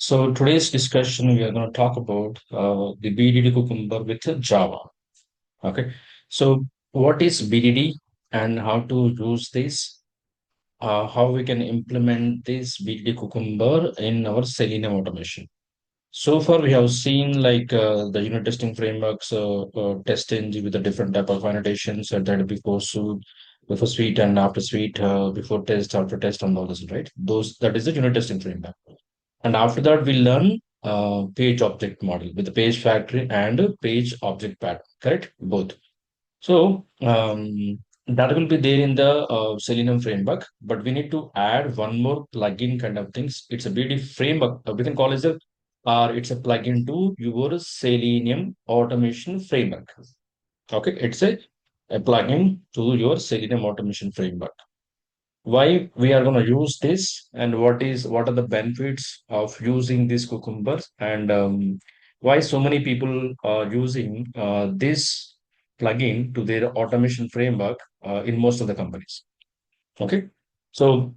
So today's discussion, we are going to talk about the BDD Cucumber with Java. Okay. So what is BDD and how to use this? How we can implement this BDD Cucumber in our Selenium automation. So far, we have seen like the unit testing frameworks, TestNG with the different type of annotations, that before suite and after suite, before test, after test, and all this, right? Those that is the unit testing framework. And after that, we learn page object model with the page factory and page object pattern, correct? Both. So that will be there in the Selenium framework, but we need to add one more plugin kind of things. It's a BD framework. We can call it it's a plugin to your Selenium automation framework. Okay, it's a plugin to your Selenium automation framework. Why we are going to use this, and what are the benefits of using this cucumbers, and why so many people are using this plugin to their automation framework in most of the companies. Okay, so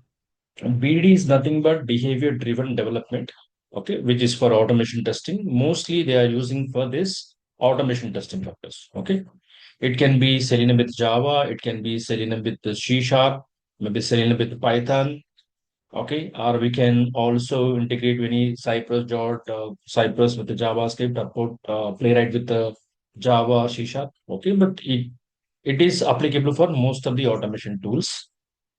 BD is nothing but behavior driven development, okay, which is for automation testing. Mostly they are using for this automation testing purpose. Okay, it can be Selenium with Java, it can be Selenium with the C Sharp, maybe Selenium with Python. Okay, or we can also integrate any Cypress with the JavaScript, or put Playwright with the Java C Sharp. Okay, but it is applicable for most of the automation tools.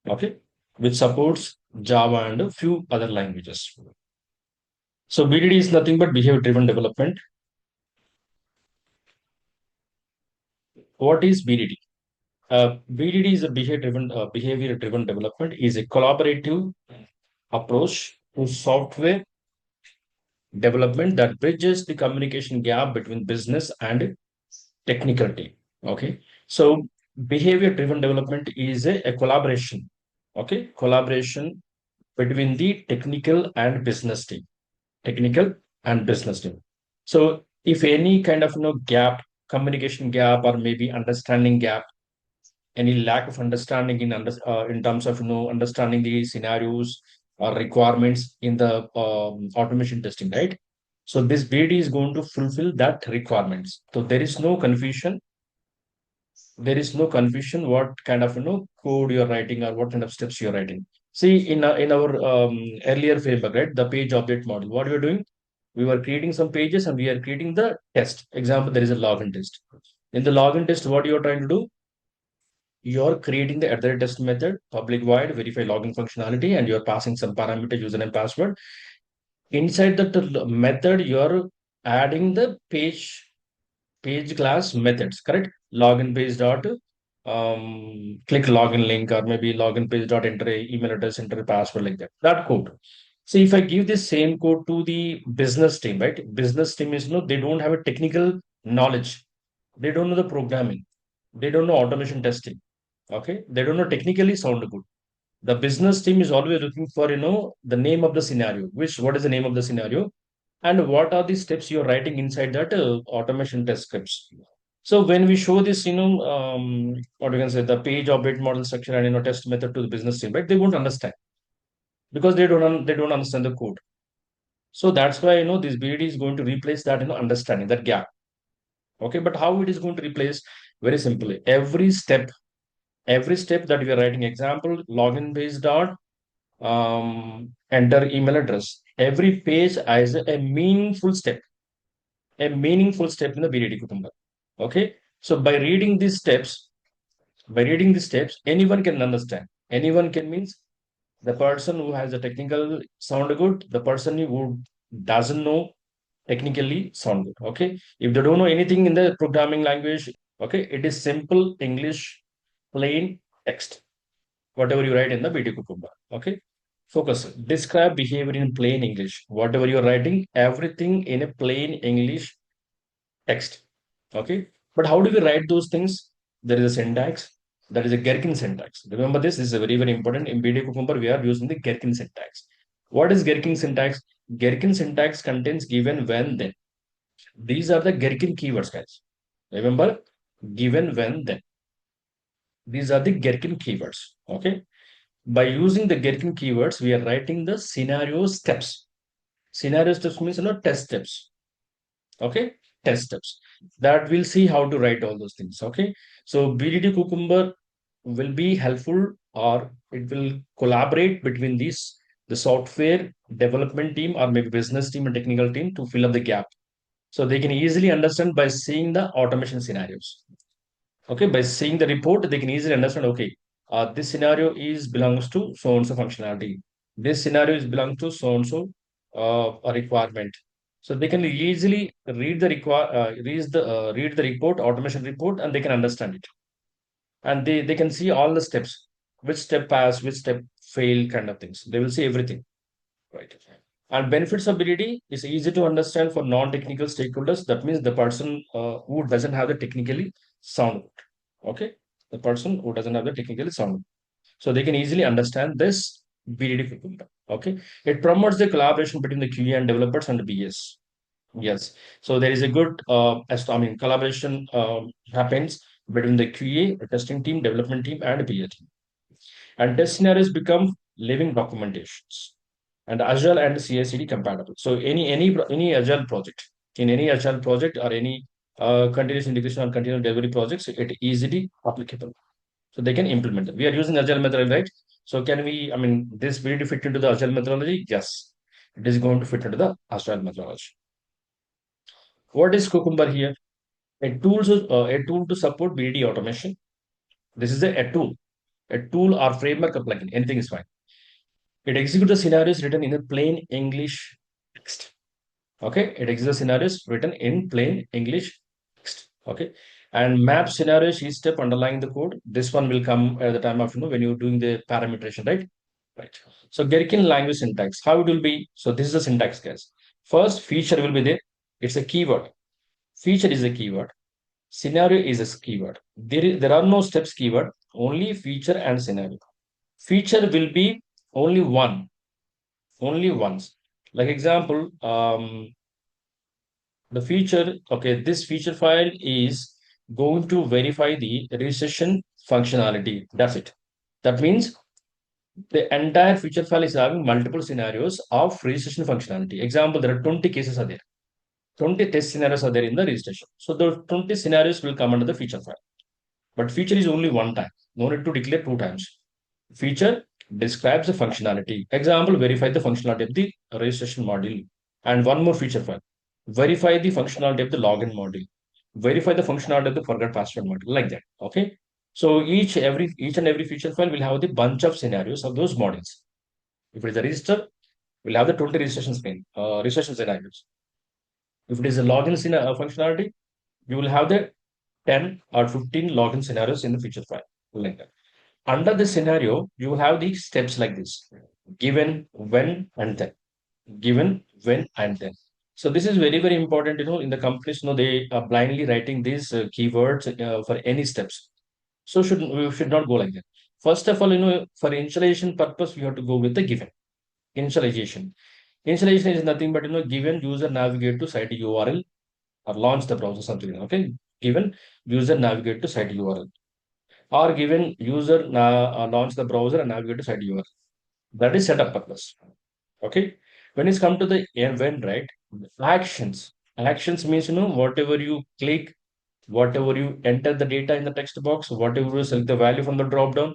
Okay, which supports Java and a few other languages. So BDD is nothing but behavior driven development. What is BDD? BDD is a behavior driven development is a collaborative approach to software development that bridges the communication gap between business and technical team. Okay, so behavior driven development is a collaboration. Okay, collaboration between the technical and business team. So if any kind of gap, communication gap, or maybe understanding gap, any lack of understanding in terms of understanding the scenarios or requirements in the automation testing, right? So this BD is going to fulfill that requirements. So there is no confusion what kind of code you're writing or what kind of steps you're writing. See, in our earlier framework, right, the page object model, what we are doing, we were creating some pages and we are creating the test. Example, there is a login test. In the login test, what you are trying to do, you're creating the @test method, public void, verify login functionality, and you're passing some parameter, username, password. Inside that method, you're adding the page class methods, correct? Login page dot click login link, or maybe login page dot enter a email address, enter a password, like that. That code. See, if I give this same code to the business team, right? Business team is they don't have a technical knowledge. They don't know the programming. They don't know automation testing. Okay, they don't know technically sound good. The business team is always looking for the name of the scenario. What is the name of the scenario, and what are the steps you're writing inside that automation test scripts. So when we show this, what we can say, the page object model structure and test method to the business team, right? They won't understand because they don't understand the code. So that's why this BD is going to replace that understanding that gap. Okay, but how it is going to replace? Very simply, every step that we are writing, example, login page dot enter email address. Every page has a meaningful step in the BDD Cucumber. Okay, so by reading these steps, anyone can understand. Anyone can means the person who has a technical sound good, the person who doesn't know technically sound good. Okay, if they don't know anything in the programming language, okay, it is simple English, plain text, whatever you write in the BD Cucumber. Okay, focus. Describe behavior in plain English. Whatever you're writing, everything in a plain English text. Okay. But how do we write those things? There is a syntax. That is a Gherkin syntax. Remember this. This is a very, very important. In BD Cucumber, we are using the Gherkin syntax. What is Gherkin syntax? Gherkin syntax contains given, when, then. These are the Gherkin keywords, guys. Remember, given, when, then. These are the Gherkin keywords. Okay. By using the Gherkin keywords, we are writing the scenario steps. Scenario steps means, test steps. Okay, test steps that we'll see how to write all those things. Okay, so BDD Cucumber will be helpful, or it will collaborate between these, the software development team or maybe business team and technical team, to fill up the gap. So they can easily understand by seeing the automation scenarios. Okay, by seeing the report, they can easily understand, okay, this scenario is belongs to so and so functionality. This scenario is belongs to so and so a requirement. So they can easily read the read the report, automation report, and they can understand it. And they can see all the steps, which step passed, which step failed, kind of things. They will see everything. Right. And benefits of BDD is easy to understand for non-technical stakeholders. That means the person who doesn't have the technically sound. Okay. The person who doesn't have the technically sound. So they can easily understand this BDD Cucumber. Okay. It promotes the collaboration between the QA and developers and the BS. Yes. So there is a good, collaboration happens between the QA, the testing team, development team, and BA team. And test scenarios become living documentations, and Agile and CI/CD compatible. So any Agile project, in any Agile project or any continuous integration or continuous delivery projects, it easily applicable. So they can implement it. We are using Agile methodology, right? So can we, this will fit into the Agile methodology? Yes, it is going to fit into the Agile methodology. What is Cucumber here? A tool to support BD automation. This is a tool or framework of plugin. Anything is fine. It executes the scenarios written in a plain English text. Okay, it executes scenarios written in plain English text. Okay, and map scenarios each step underlying the code. This one will come at the time of when you're doing the parameterization, right? Right. So Gherkin language syntax, how it will be? So this is the syntax, guys. First, feature will be there. It's a keyword. Feature is a keyword. Scenario is a keyword. There are no steps keyword. Only feature and scenario. Feature will be only one, only once. Like example, the feature, okay, this feature file is going to verify the registration functionality. That's it. That means the entire feature file is having multiple scenarios of registration functionality. Example, there are 20 cases are there. 20 test scenarios are there in the registration. So the 20 scenarios will come under the feature file. But feature is only one time. No need to declare two times. Feature describes the functionality. Example, verify the functionality of the registration module. And one more feature file. Verify the functionality of the login module. Verify the functionality of the forgot password module. Like that. Okay. So each and every feature file will have the bunch of scenarios of those modules. If it is a register, we'll have the 20 registration scenarios. If it is a login functionality, you will have the 10 or 15 login scenarios in the feature file. Like that. Under this scenario, you have the steps like this: given, when, and then. Given, when, and then. So this is very, very important. In the companies, they are blindly writing these keywords for any steps. So we should not go like that. First of all, for initialization purpose, we have to go with the given. Initialization. Initialization is nothing but given user navigate to site URL or launch the browser, something. Okay. Given user navigate to site URL, or given user launch the browser and navigate to site URL. That is setup purpose. Okay. When it's come to the when, right? Actions. Actions means, whatever you click, whatever you enter the data in the text box, whatever you select the value from the drop down,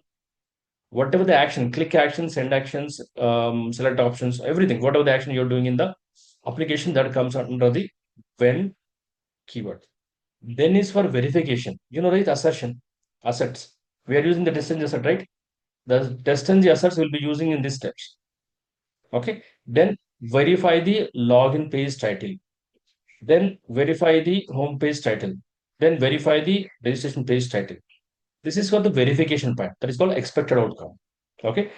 whatever the action, click actions, send actions, select options, everything, whatever the action you're doing in the application, that comes under the when keyword. Then is for verification. Right? Assertion, assets. We are using the TestNG asset, right? The TestNG assets will be using in these steps. Okay. Then verify the login page title. Then verify the home page title. Then verify the registration page title. This is for the verification part. That is called expected outcome. Okay.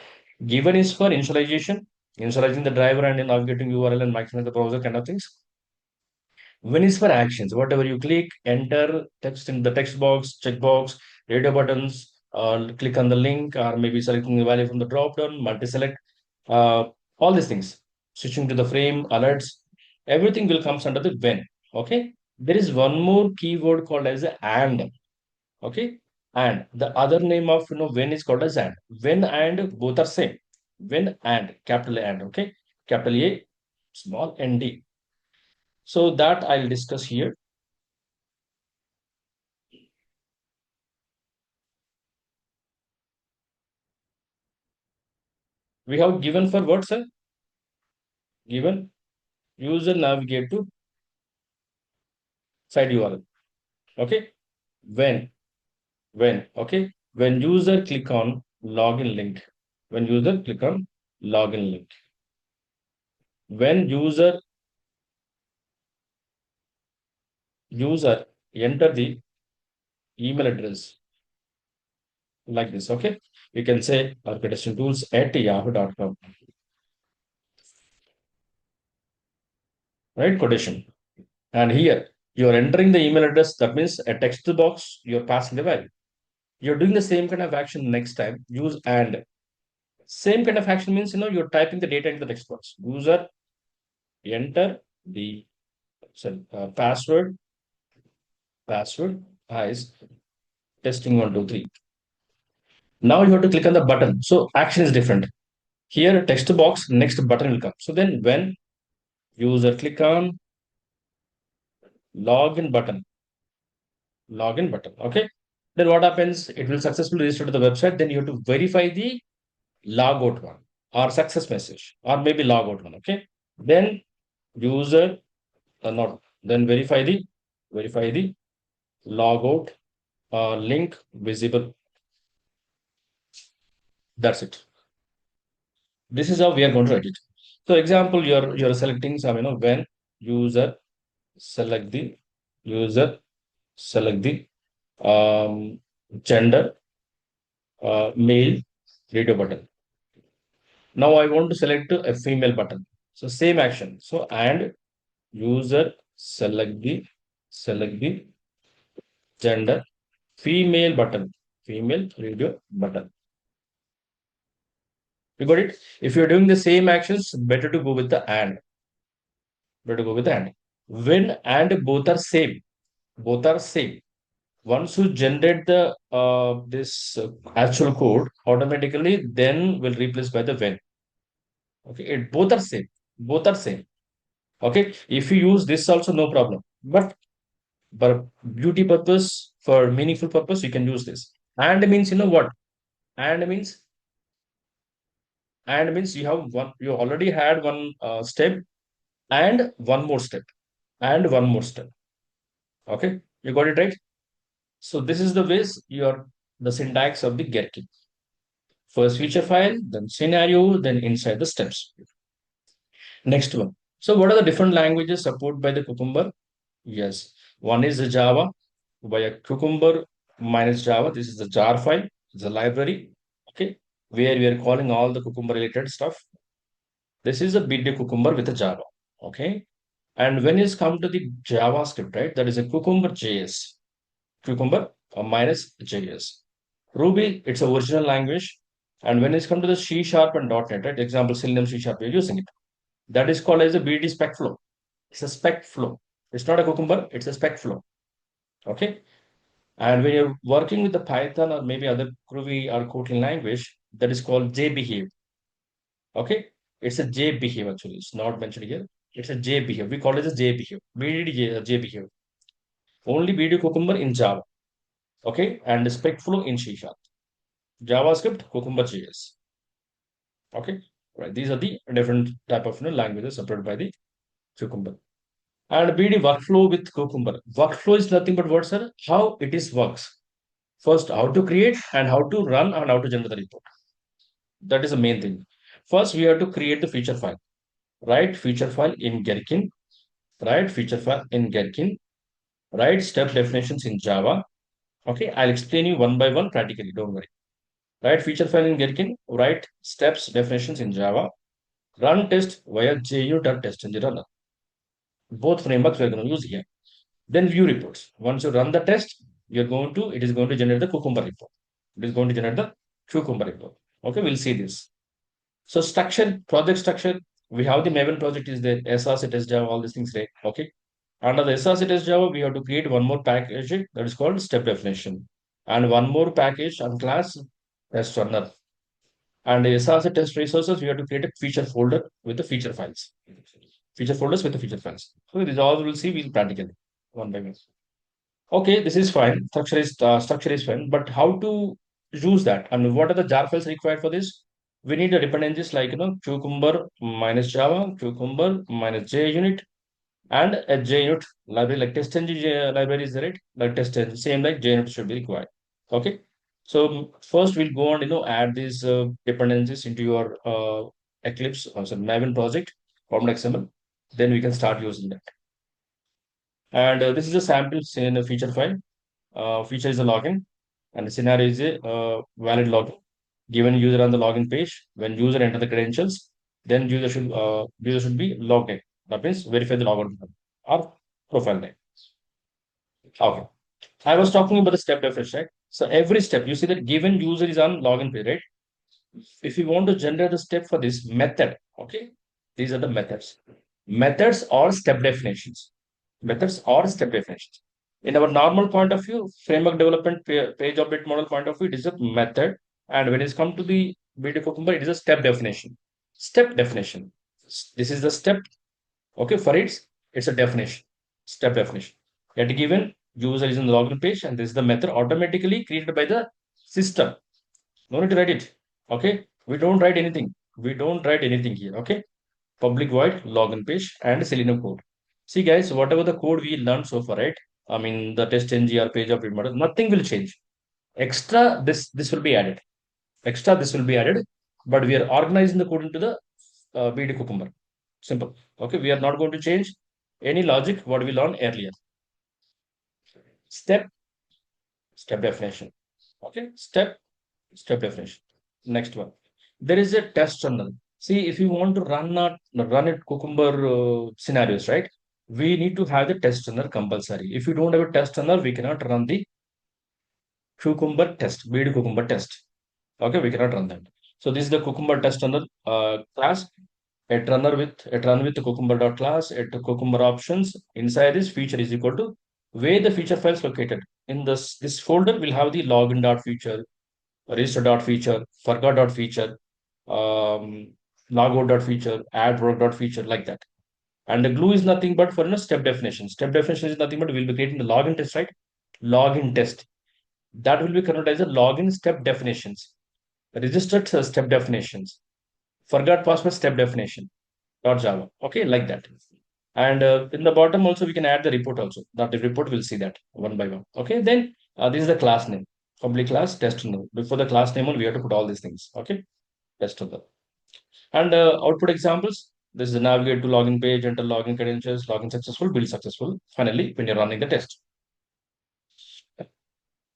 Given is for initialization, initializing the driver and then navigating URL and maximizing the browser kind of things. When is for actions, whatever you click, enter text in the text box, checkbox, radio buttons, click on the link, or maybe selecting the value from the drop down, multi-select, uh, all these things, switching to the frame, alerts, everything will comes under the when. Okay. There is one more keyword called as a and. Okay. And the other name of when is called as and. When and both are same. When and capital and. Okay. Capital A small nd. So that I'll discuss here. We have given for what, sir? Given user navigate to site URL. Okay. When, okay. When user click on login link, when user click on login link, when user enter the email address like this, okay. You can say architecture tools at yahoo.com, right? Quotation. And here you're entering the email address. That means a text box, you're passing the value. You're doing the same kind of action next time. Use and. Same kind of action means, you're typing the data into the text box. User enter the password as testing 1 2 3. Now you have to click on the button. So action is different. Here text box, next button will come. So then when user click on login button, okay. Then what happens? It will successfully register to the website. Then you have to verify the logout one or success message or maybe logout one. Okay. Then user not then verify the logout link visible. That's it. This is how we are going to write it. So example, you're selecting some, when user select the user select the gender male radio button. Now I want to select a female button. So same action. So and user select the gender female radio button. You got it? If you're doing the same actions, better to go with the and. Better to go with the and. When and both are same, both are same. Once you generate the this actual code, automatically then will replace by the when. Okay, it both are same. Both are same. Okay, if you use this also no problem. But beauty purpose for meaningful purpose, you can use this. And means what? And means you have one. You already had one step and one more step and one more step. Okay, you got it right. So this is the ways your the syntax of the Gherkin. First feature file, then scenario, then inside the steps. Next one. So what are the different languages supported by the Cucumber? Yes, one is the Java via Cucumber minus Java. This is the jar file. It's a library. Okay, where we are calling all the Cucumber related stuff. This is a BDD Cucumber with a Java. Okay, and when it's come to the JavaScript, right? That is a Cucumber JS. Cucumber minus JS. Ruby, it's a original language. And when it's come to the C sharp and .NET, right? Example, Selenium C sharp, you're using it. That is called as a BDD spec flow. It's a spec flow. It's not a Cucumber, it's a spec flow. Okay. And when you're working with the Python or maybe other Groovy or Kotlin language, that is called JBehave. Okay. It's a JBehave actually. It's not mentioned here. It's a JBehave. We call it as JBehave. BDD JBehave. Only BDD Cucumber in Java. Okay. And the spec flow in C sharp. JavaScript, Cucumber JS. Okay. Right. These are the different type of languages supported by the Cucumber. And BD workflow with Cucumber. Workflow is nothing but what, sir? How it is works. First, how to create and how to run and how to generate the report. That is the main thing. First, we have to create the feature file. Write feature file in Gherkin. Write feature file in Gherkin. Write step definitions in Java. Okay, I'll explain you one by one practically. Don't worry. Write feature file in Gherkin. Write steps definitions in Java. Run test via ju.testng runner. Both frameworks we're going to use here. Then view reports. Once you run the test, it is going to generate the Cucumber report. It is going to generate the Cucumber report. Okay, we'll see this. So structure, project structure, we have the Maven project is there, SRC test Java, all these things there. Okay. Under the SRC test Java, we have to create one more package that is called step definition. And one more package and class test runner. And the SRC test resources, we have to create a feature folder with the feature files. Feature folders with the feature files. So these all we'll see we'll practically one by one. Okay, this is fine. Structure is fine, but how to use that? I mean, what are the jar files required for this? We need the dependencies like Cucumber minus Java, Cucumber minus JUnit, and a JUnit library like TestNG library is right, like TestNG same like JUnit should be required. Okay, so first we'll go on add these dependencies into your Eclipse or some Maven project from XML. Then we can start using that. And this is a sample in a feature file. Feature is a login, and the scenario is a valid login. Given user on the login page, when user enter the credentials, then user should be logged in. That means verify the logout button or profile name. Okay. I was talking about the step definition, right? So every step, you see that given user is on login page, right? If you want to generate the step for this method, okay, these are the methods. Methods or step definitions. Methods or step definitions. In our normal point of view, framework development page object model point of view, it is a method. And when it's come to the BDD Cucumber, it is a step definition. Step definition. This is the step. Okay, for it's a definition. Step definition. At given user is in the login page, and this is the method automatically created by the system. No need to write it. Okay. We don't write anything. We don't write anything here. Okay. Public void login page and Selenium code. See guys, whatever the code we learned so far, right? I mean the TestNG or page of model, nothing will change. Extra this will be added. Extra this will be added, but we are organizing the code into the BD Cucumber. Simple. Okay. We are not going to change any logic what we learned earlier. Step step definition. Okay. Step definition. Next one. There is a test tunnel. See, if you want to run it Cucumber scenarios, right? We need to have the test tunnel compulsory. If you don't have a test tunnel, we cannot run the Cucumber test, BD Cucumber test. Okay, we cannot run that. So this is the Cucumber test tunnel class. It run with the Cucumber dot class. At Cucumber options inside this feature is equal to where the feature file is located. In this folder, we'll have the login dot feature, register.feature, forgot.feature, logout.feature, add product.feature, like that. And the glue is nothing but for step definition. Step definition is nothing but we'll be creating the login test, right? Login test. That will be converted as a login step definitions. Registered step definitions. Forgot password step definition. Dot Java. Okay, like that. And in the bottom also we can add the report also. That the report will see that one by one. Okay, then this is the class name. Public class test name. Before the class name, we have to put all these things. Okay, test of the and output examples. This is the navigate to login page, enter login credentials, login successful, build successful. Finally, when you're running the test,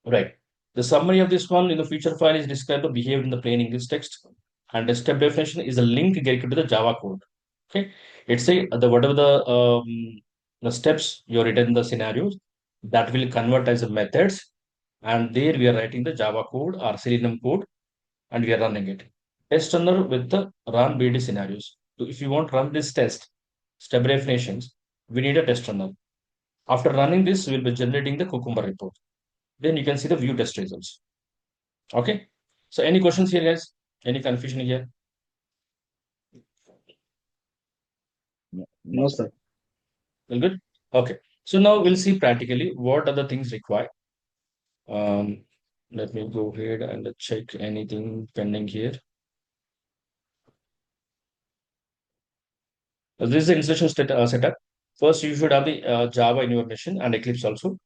right? The summary of this one in the feature file is described the behavior in the plain English text, and the step definition is a link Gherkin to the Java code. Okay, it's a the whatever the steps you written in the scenarios that will convert as a methods, and there we are writing the Java code or Selenium code, and we are running it. Test runner with the run BD scenarios. So if you want to run this test, step definitions, we need a test runner. After running this, we'll be generating the Cucumber report. Then you can see the view test results. Okay. So any questions here, guys? Any confusion here? No, sir. Well, good. Okay. So now we'll see practically what are the things required. Um, Let me go ahead and check anything pending here. This is the installation setup. First, you should have the Java in your machine and Eclipse also.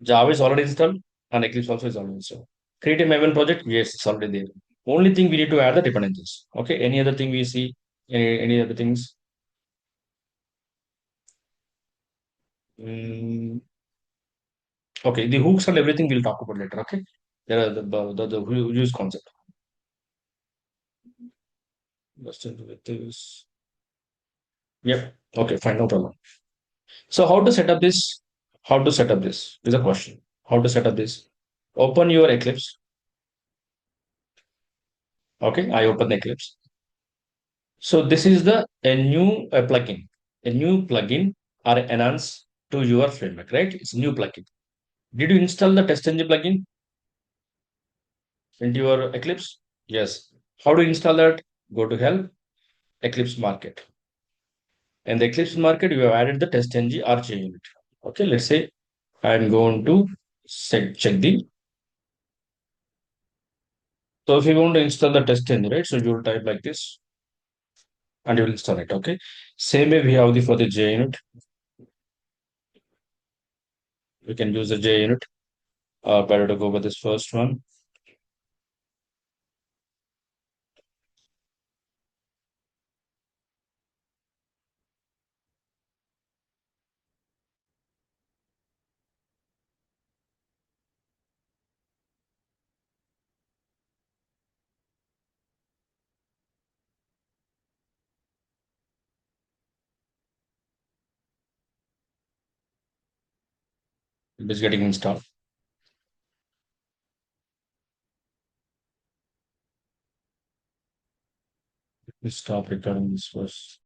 Java is already installed and Eclipse also is already installed. Create a Maven project. Yes, it's already there. Only thing we need to add the dependencies. Okay. Any other thing we see? Any other things? Mm, okay. The hooks and everything we'll talk about later. Okay. There are the use concept. Let's start with this. Yep. Okay. Fine. No problem. So how to set up this? How to set up this is a question. How to set up this? Open your Eclipse. Okay. I open the Eclipse. So this is the a new plugin, a new plugin or enhance to your framework, right? It's a new plugin. Did you install the TestNG plugin into your Eclipse? Yes. How to install that? Go to help, Eclipse Market. In the Eclipse market, you have added the TestNG or JUnit. Okay, let's say I'm going to check the. So if you want to install the TestNG, right? So you will type like this and you will install it. Okay. Same way we have the for the JUnit. We can use the JUnit. Better to go with this first one. It is getting installed. Let's stop recording this first.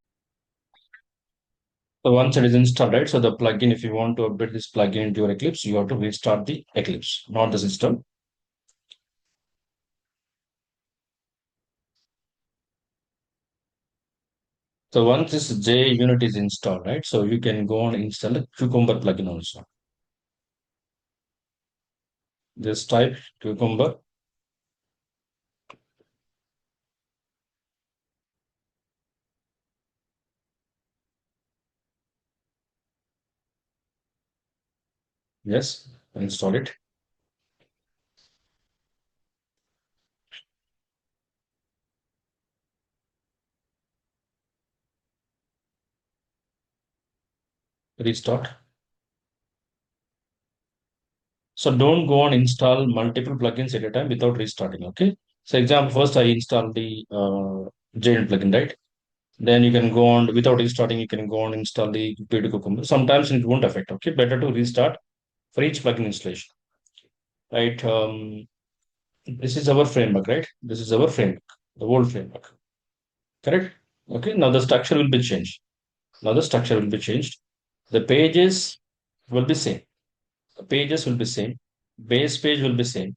So once it is installed, right? So the plugin, if you want to update this plugin into your Eclipse, you have to restart the Eclipse, not the system. So once this JUnit is installed, right? So you can go and install the Cucumber plugin also. Just type Cucumber. Yes, install it. Restart. So don't go and install multiple plugins at a time without restarting. Okay. So example, first I install the JUnit plugin, right? Then you can go on without restarting. You can go on install the BDD Cucumber. Sometimes it won't affect. Okay, better to restart for each plugin installation. Right. This is our framework, right? This is our framework, the old framework. Correct. Okay. Now the structure will be changed. Now the structure will be changed. The pages will be same. The pages will be same. Base page will be same.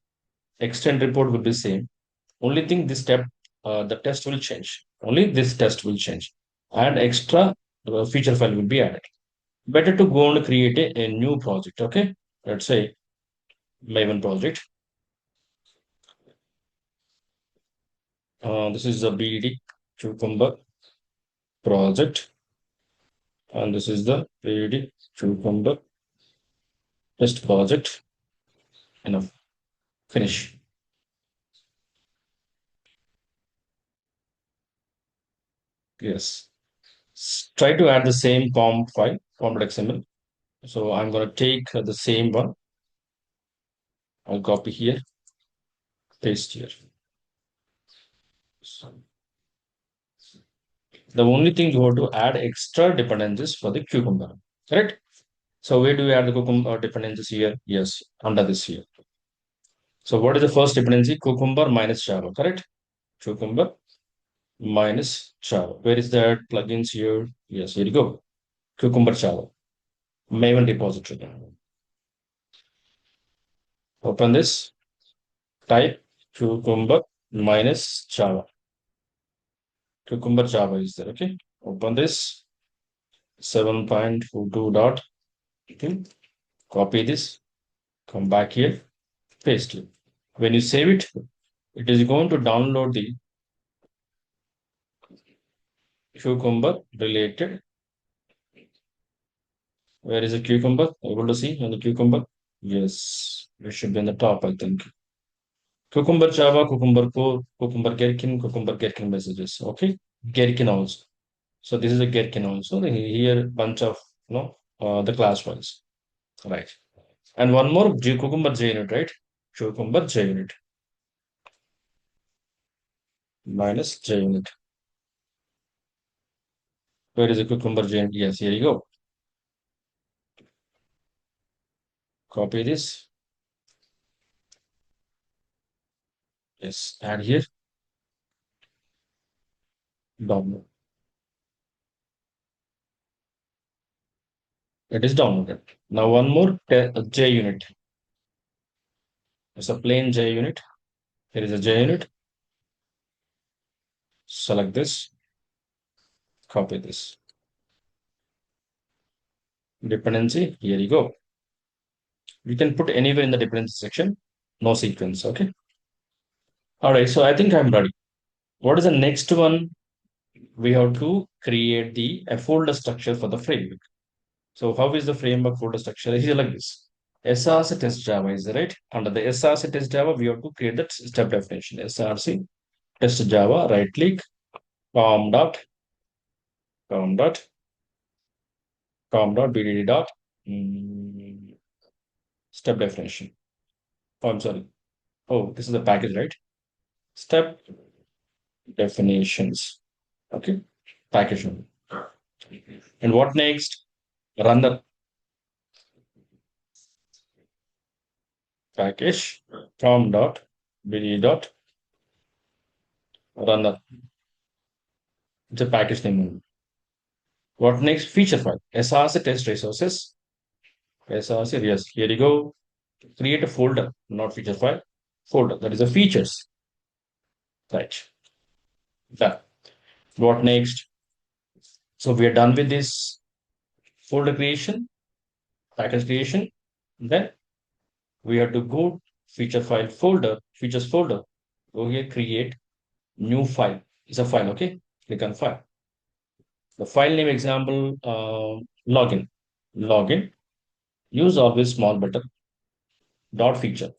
Extend report will be same. Only thing this step, the test will change. Only this test will change, and extra feature file will be added. Better to go and create a new project. Okay, let's say Maven project. This is the BDD Cucumber project, and this is the BDD Cucumber test project. Enough. Finish. Yes. Try to add the same POM file, pom.xml. So I'm going to take the same one. I'll copy here, paste here. So the only thing you have to add extra dependencies for the cucumber, correct? So where do we add the cucumber dependencies here? Yes, under this here. So what is the first dependency? Cucumber minus Java, correct? Cucumber minus Java. Where is that plugins here? Yes, here you go. Cucumber Java. Maven repository. Open this. Type Cucumber minus Java. Cucumber Java is there. Okay. Open this 7.22 dot. Okay. Copy this. Come back here. Paste it. When you save it, it is going to download the Cucumber related. Where is the cucumber? Able to see on the cucumber? Yes, it should be on the top, I think. Cucumber Java, Cucumber Core, Cucumber Gherkin, Cucumber Gherkin messages. Okay, Gherkin also. So this is a Gherkin also. Here bunch of the class files, right? And one more Cucumber JUnit, right? Cucumber JUnit minus JUnit. Where is the Cucumber JUnit? Yes, here you go. Copy this. Yes, add here. Download. It is downloaded. Now one more JUnit. It's a plain JUnit. Here is a JUnit. Select this. Copy this. Dependency, here you go. You can put anywhere in the dependency section, no sequence. Okay. All right. So I think I'm ready. What is the next one? We have to create a folder structure for the framework. So how is the framework folder structure? Here like this. SRC test Java is right. Under the SRC test Java, we have to create that step definition. SRC test Java, right click, com dot, com dot, com dot, BDD dot, mm, step definition. Oh, I'm sorry. Oh, this is the package, right? Step definitions. Okay. Package. And what next? Run the package from dot bd dot run the it's a package name. What next? Feature file. SRC test resources. SRC, yes, here you go. Create a folder, not feature file. Folder. That is the features. Right. That. What next? So we are done with this folder creation, package creation. Then we have to go feature file folder, features folder. Go here, create new file. It's a file, okay? Click on file. The file name example, login. Login. Use always small button. Dot feature.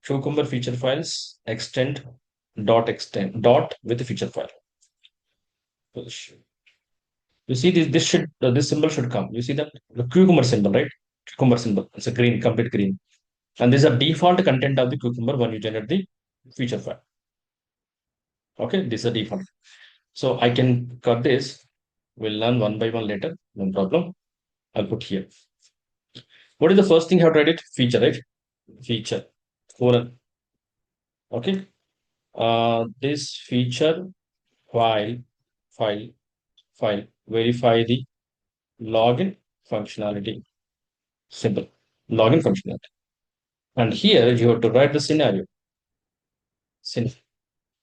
Cucumber feature files extend dot with the feature file. You see this symbol should come. You see that the cucumber symbol, right? Cucumber symbol. It's a green, complete green. And this is a default content of the cucumber when you generate the feature file. Okay, this is a default. So I can cut this. We'll learn one by one later. No problem. I'll put here. What is the first thing I have to edit? Feature, right? Feature. Colon. Okay. This feature file, file, file. Verify the login functionality. Simple. Login functionality. And here you have to write the scenario.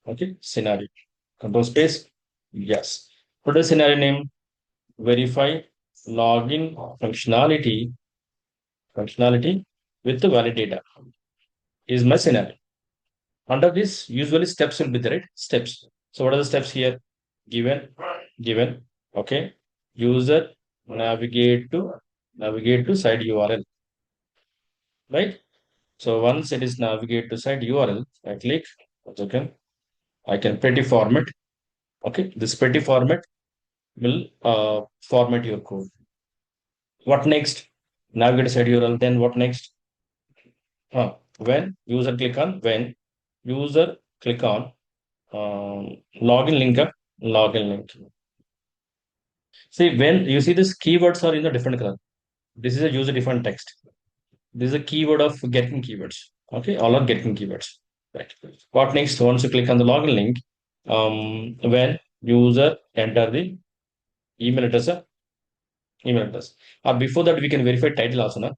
Okay. Scenario. Control space. Yes. Put a scenario name. Verify login functionality with the valid data is my scenario. Under this, usually steps will be there, right? Steps. So what are the steps here? Given. Okay. User navigate to site URL, right? So once it is navigate to site URL, I click. Okay. I can pretty format. Okay. This pretty format will format your code. What next? Navigate to site URL. Then what next? When user click on login link up, login link. See, when you see this keywords are in a different color. This is a user defined text. This is a keyword of Gherkin keywords. Okay, all are Gherkin keywords. Right. What next? Once you click on the login link, when user enter the email address, email address. Before that, we can verify title also. Na?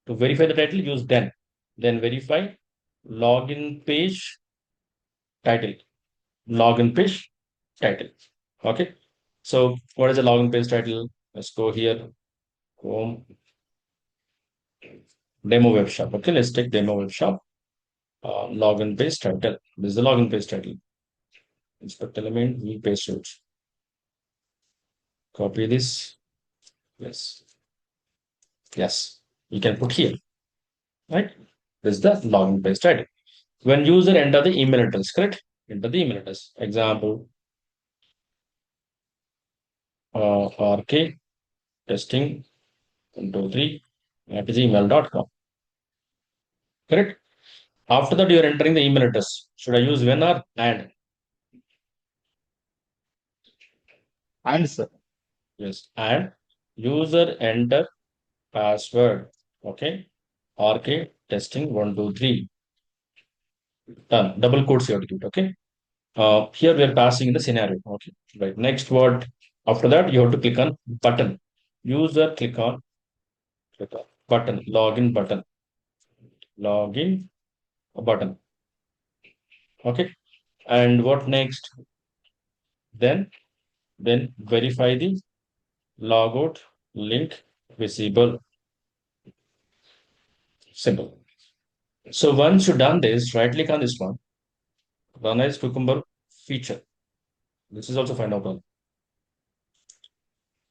To verify the title, use then verify login page title. Login page title. Okay. So what is the login page title? Let's go here. Home demo web shop. Okay, let's take demo web shop. Login page title. This is the login page title. Inspect element, we paste it. Copy this. Yes. Yes. You can put here. Right? This is the login page title. When user enter the email address, correct? Enter the email address. Example, RK testing 123 at gmail.com. Correct? After that, you are entering the email address. Should I use when or and? And sir, Yes. And user enter password. Okay. RK testing 123. Done. Double quotes you have to give it. Okay. Here we are passing in the scenario. Okay. Right. Next word. After that, you have to click on button. User click on button. Login button. Login button. Okay. And what next? Then verify the logout link visible symbol. So once you've done this, right click on this one, run as Cucumber feature. This is also find out.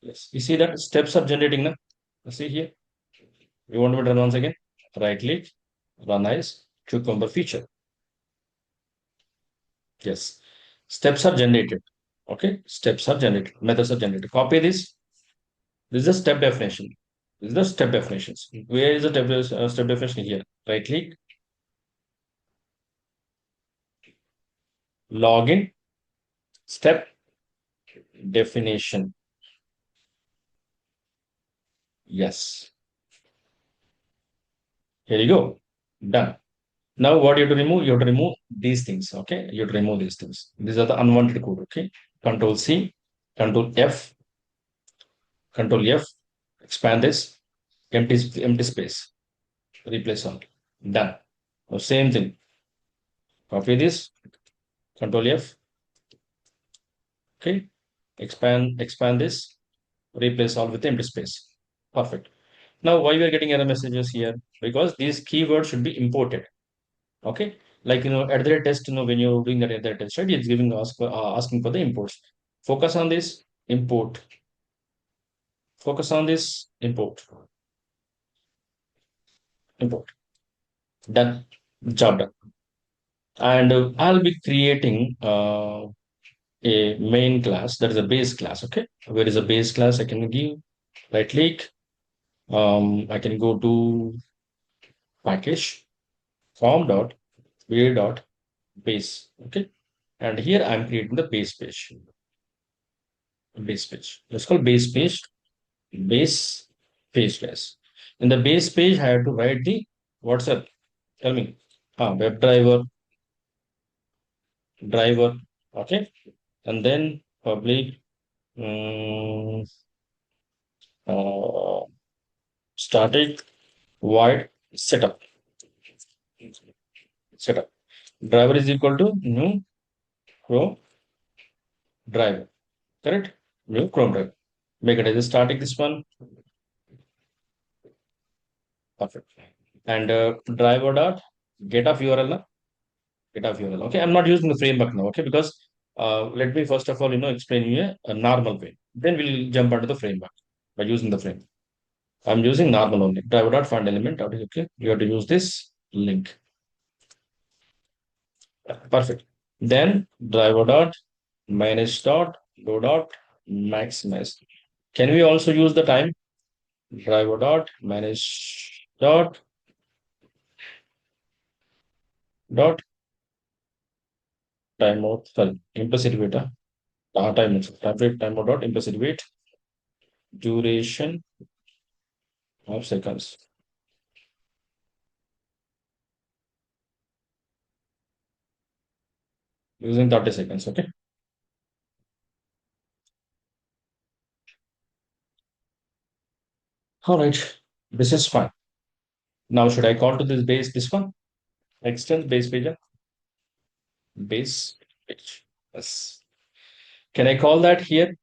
Yes, you see that steps are generating now. See here. You want to run once again? Right click, run as Cucumber feature. Yes, steps are generated. Okay, steps are generated. Methods are generated. Copy this. This is the step definition. This is the step definitions. Where is the step definition here? Right click, login, step definition. Yes. Here you go. Done. Now what you have to remove? You have to remove these things. Okay. You have to remove these things. These are the unwanted code. Okay. Control C, Control F, Control F. Expand this. Empty space. Replace all. Done. Now same thing. Copy this. Control F. Okay. Expand this. Replace all with empty space. Perfect. Now why we are getting error messages here? Because these keywords should be imported. Okay, like at the test, when you're doing that at the test, right, it's giving asking for the imports. Focus on this import. Focus on this import. Done. Job done. And I'll be creating a main class that is a base class. Okay, where is a base class? I can give right click. I can go to package form dot dot base. Okay, and here I'm creating the base page. Base page. Let's call base page class. In the base page, I have to write the what's up. Tell me. Driver, okay, and then public um, uh, static void setup. Driver is equal to new Chrome driver, correct? New Chrome driver. Make it as a static. This one, perfect. And driver dot get of URL. Get of URL. Okay, I'm not using the framework now. Okay, because let me first of all, explain you a normal way. Then we'll jump onto the framework by using the framework. I'm using normal only. Driver dot find element. Okay, you have to use this link. Perfect. Then driver dot minus dot go dot maximize. Can we also use the time? Driver dot minus dot timeout. Sorry, implicit wait. Timeout dot implicit wait duration of seconds using 30 seconds. Okay. All right. This is fine. Now, should I call to this base this one? Extends base page. Base page. Yes. Can I call that here?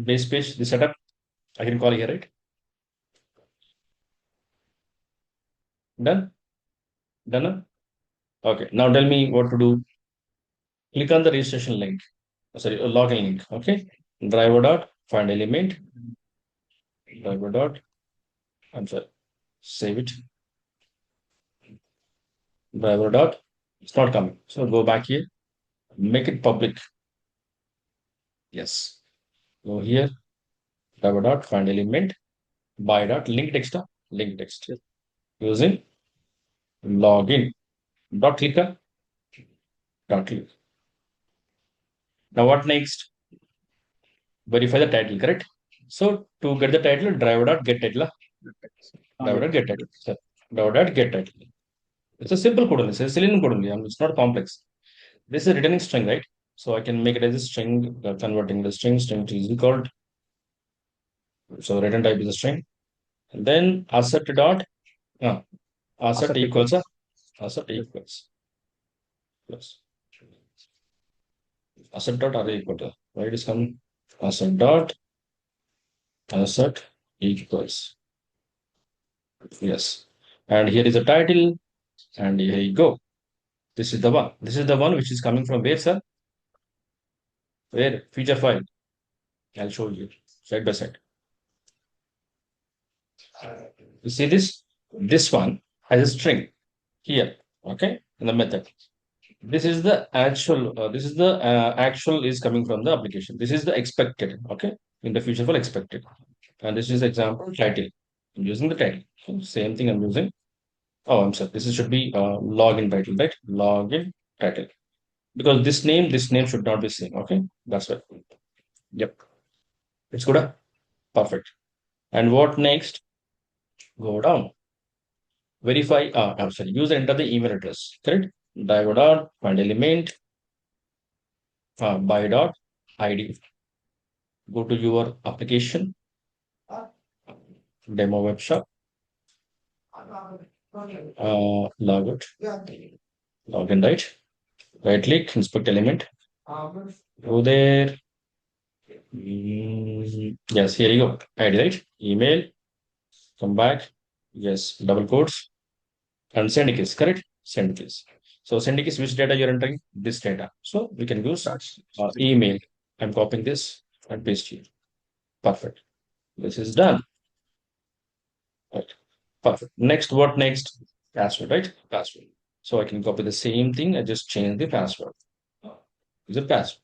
Base page, the setup. I can call here, right? Done? Done? Okay. Now tell me what to do. Click on the registration link. Sorry, a login link. Okay. Driver dot find element. Driver dot. I'm sorry. Save it. Driver dot. It's not coming. So go back here. Make it public. Yes. Go here. Driver dot find element. By dot link text. Link text. Using login. Dot clicker. Dot click. Now what next? Verify the title, correct? So to get the title, driver dot get title. Driver dot get title. So, driver dot get title. It's a simple code only. It's a Selenium code only. It's not complex. This is a returning string, right? So I can make it as a string, converting the string to is called. So return type is a string. And then asset dot asset equals asset equals plus asset dot array equal to right is come asset dot asset equals. Yes. And here is the title, and here you go. This is the one. This is the one which is coming from where, sir? Where? Feature file. I'll show you side by side. You see this? This one has a string here, okay, in the method. This is the actual. This is the actual is coming from the application. This is the expected, okay, in the future for expected. And this is example title. I'm using the title. So same thing I'm using. Oh, I'm sorry. This is, should be login title, right? Login title. Because this name should not be same. Okay, that's right. Yep, it's good. Perfect. And what next? Go down. Verify. I'm sorry. Use enter the email address. Correct. Dive dot find element by dot ID. Go to your application demo web shop. Log out. Login, right? Right click, inspect element. Go there. Yes, here you go. ID, right? Email. Come back. Yes, double quotes. And send keys, correct? Send keys. So send keys, which data you're entering? This data. So we can use email. I'm copying this and paste here. Perfect. This is done. Right. Perfect. Next, what next? Password, right? Password. So I can copy the same thing. I just change the password. Is a password.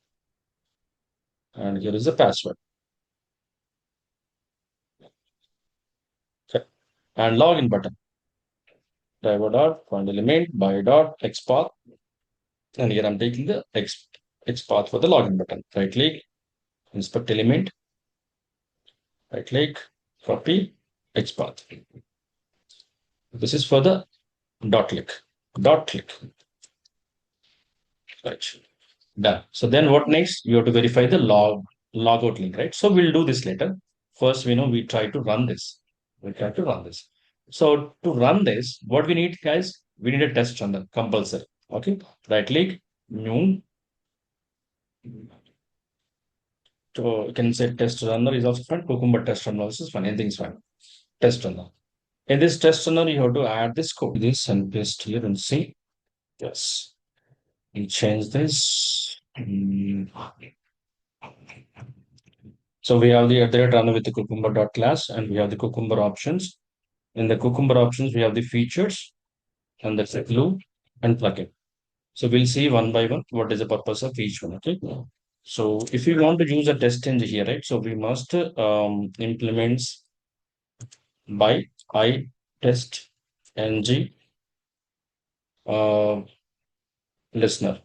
And here is the password. Okay. And login button. Driver dot find element by dot xpath. And here I'm taking the xpath for the login button. Right click, inspect element. Right click, copy xpath. This is for the dot click. Dot click. Right. Done. So then what next? You have to verify the logout link, right? So we'll do this later. First, we try to run this. We try to run this. So to run this, what we need, guys, we need a test runner, compulsory. Okay. Right click, new. So you can say test runner is also fine. Cucumber test runner also is fine. Anything is fine. Test runner. In this test runner, you have to add this code. This and paste here and see. Yes. We change this. So we have the direct runner with the cucumber dot class, and we have the cucumber options. In the cucumber options, we have the features, and that's a glue and plugin. So we'll see one by one what is the purpose of each one. Okay. So if you want to use a test engine here, right? So we must implement by I test ng uh, listener.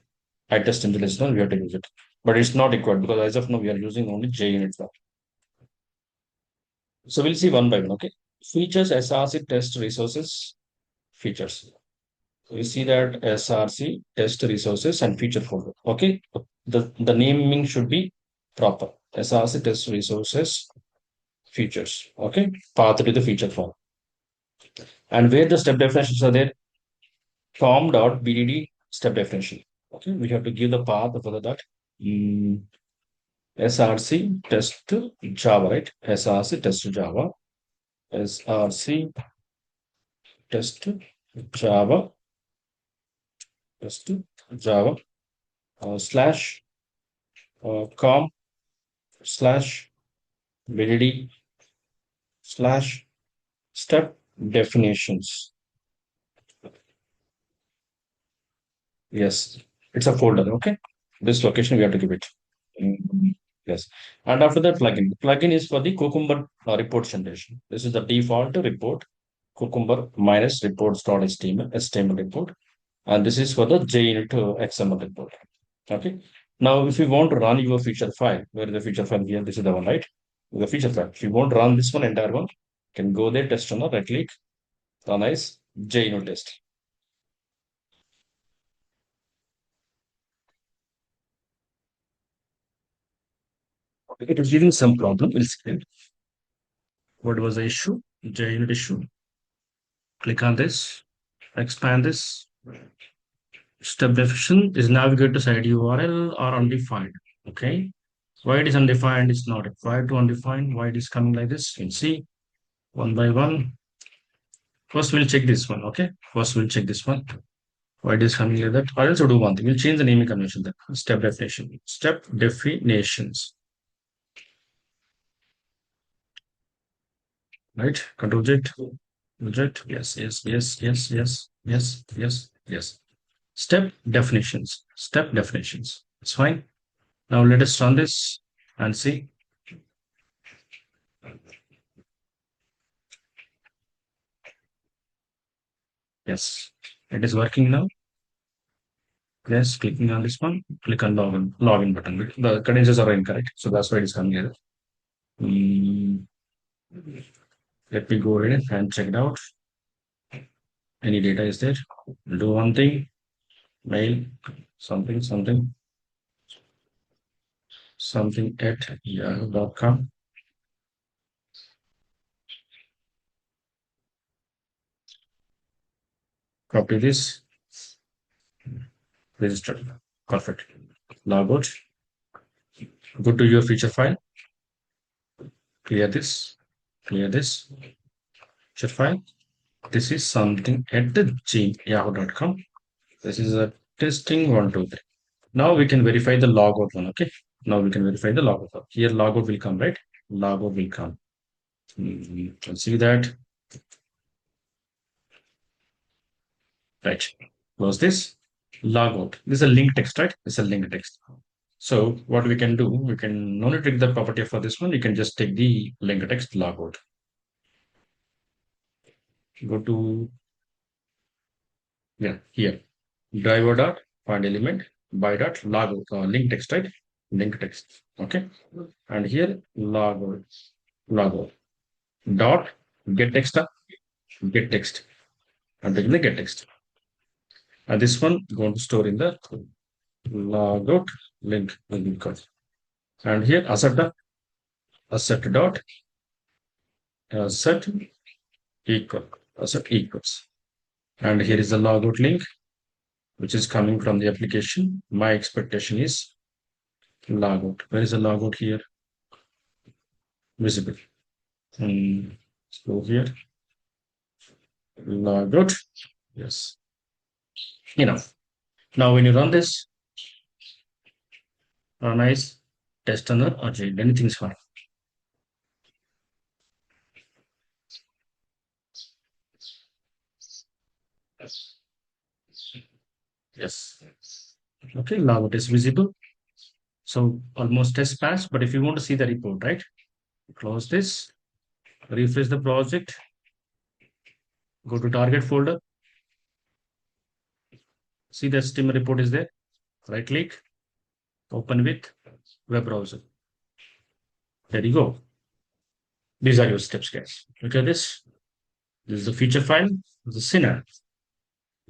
I test engine listener. We have to use it, but it's not required because as of now we are using only JUnit. So we'll see one by one. Okay. Features SRC test resources features. So you see that SRC test resources and feature folder. Okay. The naming should be proper. SRC test resources features. Okay. Path to the feature form. And where the step definitions are there, form.bdd step definition. Okay. We have to give the path for that. Mm, SRC test Java, right? SRC test Java. SRC test Java. Test Java slash com slash BDD slash step definitions. Yes, it's a folder. Okay, this location we have to give it. Yes, and after that plugin. The plugin is for the Cucumber report generation. This is the default report Cucumber minus reports.html report, and this is for the JUnit XML report. Okay. Now, if you want to run your feature file, where is the feature file here? This is the one, right? The feature file. If you want to run this one, entire one, you can go there, test runner, right click, run as JUnit test. It is giving some problem. We'll see. What was the issue? JUnit issue. Click on this, expand this. Step definition is navigate to site URL or undefined. Okay. Why it is undefined is not required to undefined. Why it is coming like this? You can see. one by one. First, we'll check this one. Okay. First, we'll check this one. Why it is coming like that? I'll also do one thing. We'll change the naming convention then. Step definition. Step definitions. Right? Control Z. Reject. Yes, yes, yes, yes, yes, yes, yes, yes. Step definitions. Step definitions. It's fine. Now let us run this and see. Yes, it is working now. Yes, clicking on this one, click on login button. The credentials are incorrect, so that's why it is coming here. Mm, Let me go ahead and check it out. Any data is there? We'll do one thing, mail, something, something, something at yahoo.com. Copy this, register. Perfect. Log out. Go to your feature file, clear this, clear this feature file. This is something at the yahoo.com. This is a testing 123. Now we can verify the logout one. Okay. Now we can verify the logout one. Here logout will come, right? Logout will come. You can see that. Right. Close this. Logout. This is a link text, right? This is a link text. So what we can do, we can no need to take the property for this one. You can just take the link text logout. Go to here. Driver dot find element by dot logout link text, right? Link text. Okay. And here logout dot get text get text and taking the get text. And this one going to store in the logout link code. And here asset dot asset asset equals. And here is the logout link, which is coming from the application. My expectation is logout. Where is the logout here? Visible. Let's go here. Logout. Yes. Enough. Now when you run this, run as test or JIRA, anything's fine. Yes. Okay, logout is visible. So almost test passed. But if you want to see the report, right? Close this, refresh the project, go to target folder. See the HTML report is there. Right click, open with web browser. There you go. These are your steps, guys. Look at this. This is the feature file, the sinner.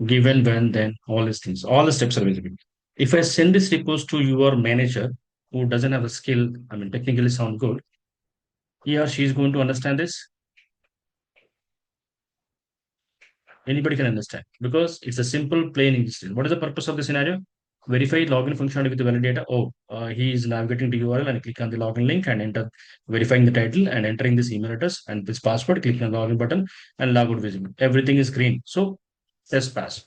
Given, when, then, all these things. All the steps are visible. If I send this report to your manager who doesn't have a skill, I mean, technically sound good, he or she is going to understand this. Anybody can understand because it's a simple plain English. What is the purpose of the scenario? Verify login functionality with the valid data. Oh, he is navigating to URL and click on the login link and enter verifying the title and entering this email address and this password. Click on the login button and logout visible. Everything is green. So test pass.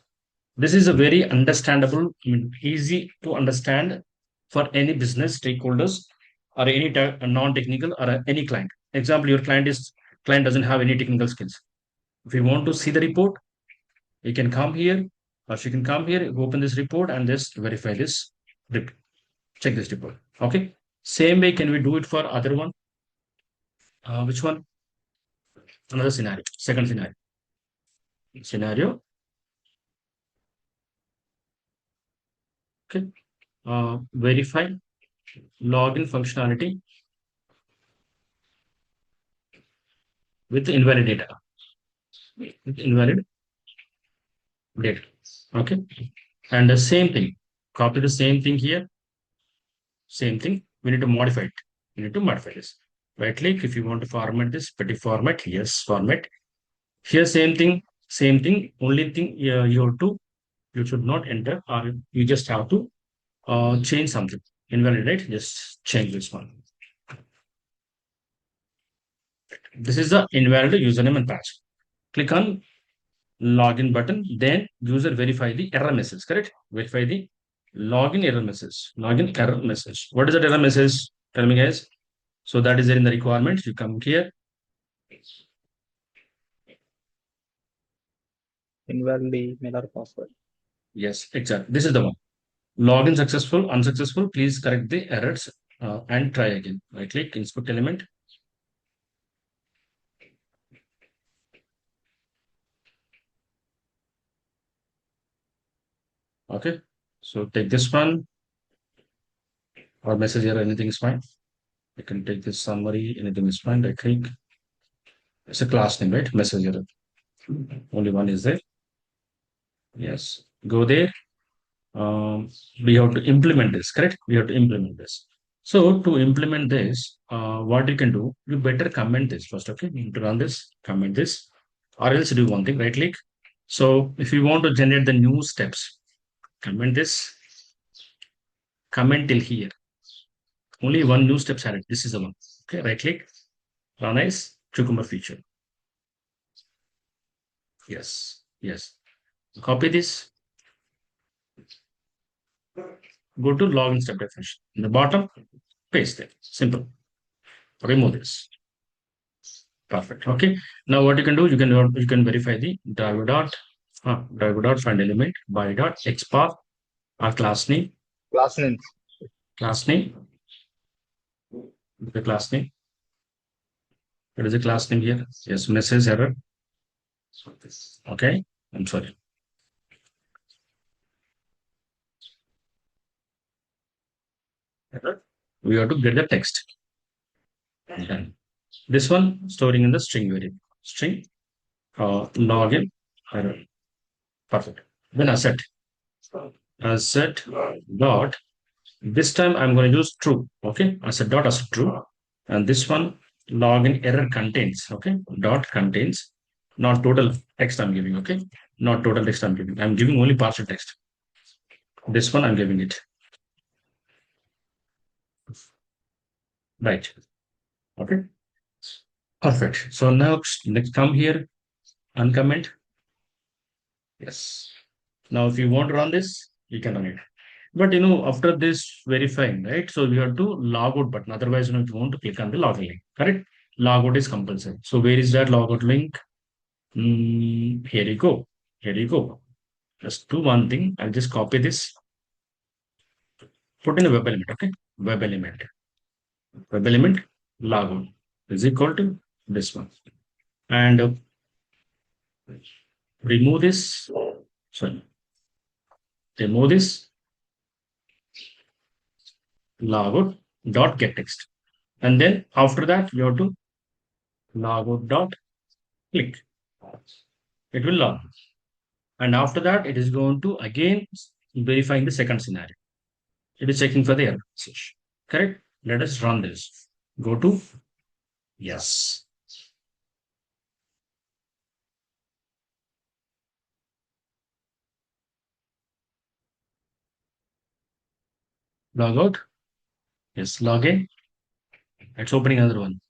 This is a very understandable, I mean, easy to understand for any business stakeholders or any non-technical or any client. Example, your client doesn't have any technical skills. If you want to see the report, you can come here or she can come here, open this report and just verify this report. Check this report. Okay. Same way, can we do it for other one? Which one? Another scenario. Second scenario. Scenario. Okay. Verify login functionality with invalid data. With invalid data. Okay. And the same thing. Copy the same thing here. Same thing. We need to modify it. We need to modify this. Right click. If you want to format this, petty format, yes, format. Here, same thing. Only thing you have to, you should not enter, or you just have to change something. Invalidate, just change this one. This is the invalid username and password. Click on login button, then user verify the error message, correct? Verify the login error message. Login error message. What is that error message? Tell me, guys. So that is there in the requirements. You come here. Invalid email or password. Yes, exactly. This is the one. Login successful, unsuccessful. Please correct the errors and try again. Right click, inspect element. Okay. So take this one or message error, anything is fine. You can take this summary, anything is fine. Right click. It's a class name, right? Message error. Only one is there. Yes. Go there. We have to implement this, correct? We have to implement this. So to implement this, what you can do, you better comment this first, okay? You need to run this, comment this, or else do one thing, right click. So if you want to generate the new steps, comment this, comment till here. Only one new steps added. This is the one. Okay, right click, run as Cucumber feature. Yes, yes. Copy this, go to login step definition. In the bottom, paste it. Simple. Remove this. Perfect. Okay. Now what you can do, you can verify the driver dot find element by dot xpath or Class names. class name, the class name. What is the class name here? Yes, message error. Okay. I'm sorry. Error. We have to get the text. Done. This one storing in the string variable. String login error. Perfect. Then asset dot. This time I'm going to use true. Okay. Asset true. And this one login error contains. Okay. Dot contains. Not total text I'm giving. Okay. Not total text I'm giving. I'm giving only partial text. This one I'm giving it. Right. Okay. Perfect. So now next come here, uncomment. Yes. Now if you want to run this, you can run it. But after this verifying, right? So you have to log out button. Otherwise, if you want to click on the login link, correct? Logout is compulsory. So where is that logout link? Here you go. Here you go. Just do one thing. I'll just copy this, put in a web element. Okay. Web element. Web element logout is equal to this one. And remove this. Sorry. Remove this logout dot get text. And then after that, you have to logout dot click. It will log. And after that, it is going to again verifying the second scenario. It is checking for the error message. Correct? Let us run this. Go to yes. Log out. Yes, log in. It's opening another one.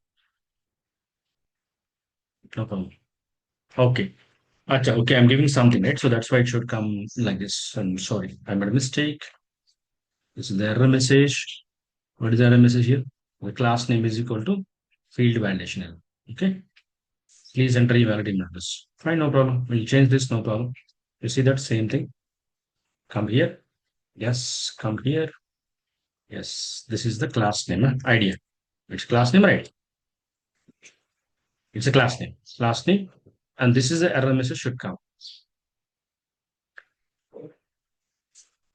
No problem. Okay. Acha, okay, I'm giving something, right? So that's why it should come like this. I'm sorry. I made a mistake. This is the error message. What is the error message here? The class name is equal to field validation error. Okay. Please enter your valid email address. Fine, no problem. We'll change this, no problem. You see that same thing? Come here. Yes, come here. Yes, this is the class name idea. It's class name, right? It's a class name. Class name. And this is the error message should come.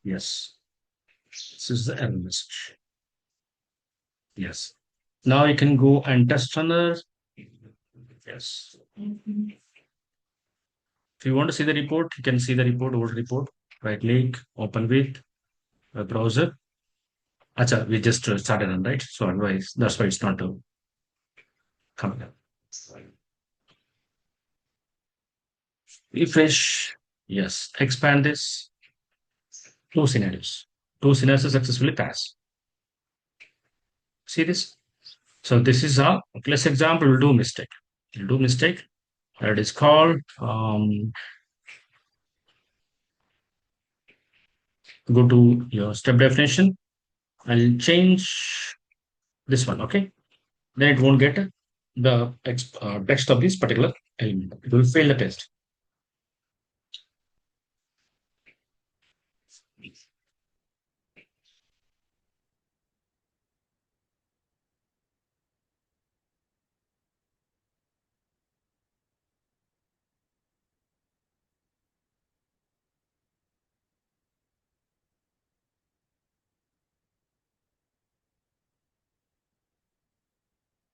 Yes. This is the error message. Yes. Now you can go and test runner. Yes. If you want to see the report, you can see the report, old report. Right click, open with a browser. Acha, we just started on, right? So otherwise, that's why it's not coming up. Refresh. Yes. Expand this. Two scenarios. Two scenarios successfully pass. See this? So this is a, let's example, we'll do mistake. You'll do mistake. It is called go to your step definition. I'll change this one. Okay, then it won't get the text of this particular element. It will fail the test.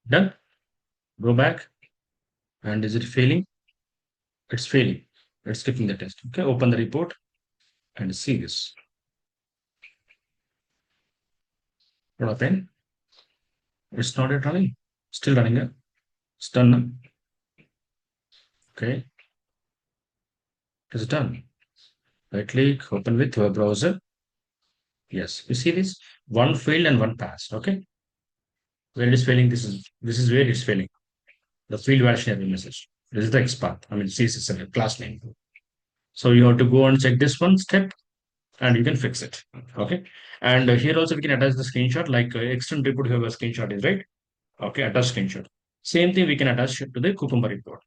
Done. Go back. And is it failing? It's failing. It's skipping the test. Okay, open the report and see this. What happened? It's not yet running. Still running. It's done now. Okay, it is done. Right click, open with your browser. Yes, you see this? One failed and one passed. Okay, where it is failing, this is where it's failing. The field validation error message. This is the XPath. I mean, CSS class name. So you have to go and check this one step, and you can fix it. Okay, and here also we can attach the screenshot. Like extend report, you have a screenshot is right. Okay, attach screenshot. Same thing we can attach it to the Cucumber report.